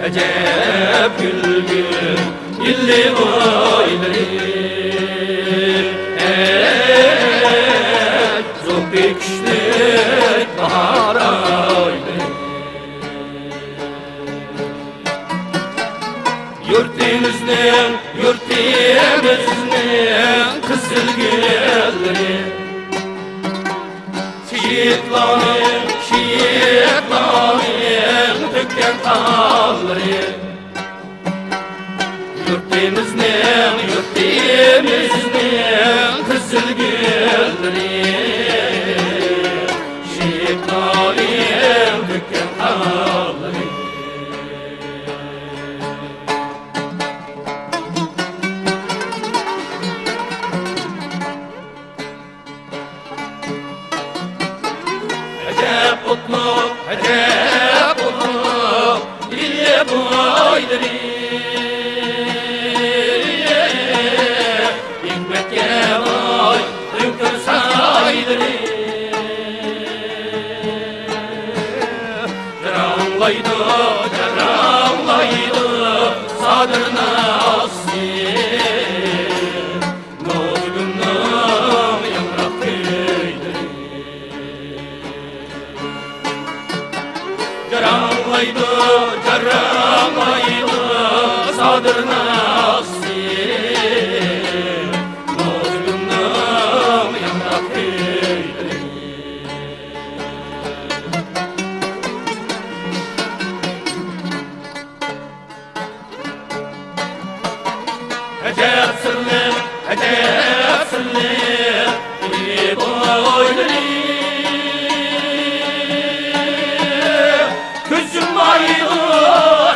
acep gülgün illi oyları çok bekişlik bahar oyları yurtimizning kızıl gülleri şiitlaning tökкен kanları yurtimizning kızıl gülleri şiitlaning tökкен kanları acep otluk illi boyları hikmetke boy hünkür sayları jaranglaydı sadırına assi nozgünüm yamrak kıyları jaranglaydı sadırına assi nozgünüm yamrak kıyları acep sırlı illi boyları kızılmaydı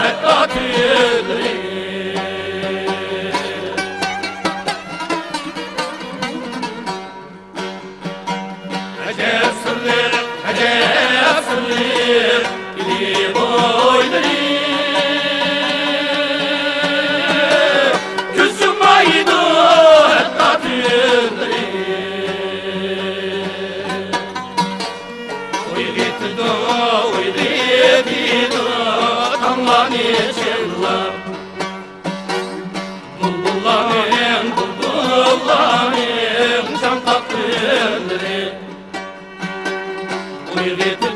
hatta tüyleri acep sırlı illi boyları kızılmaydı hatta tüyleri uyudu tamlani çıllar bulbullarım can tatlıları uyudu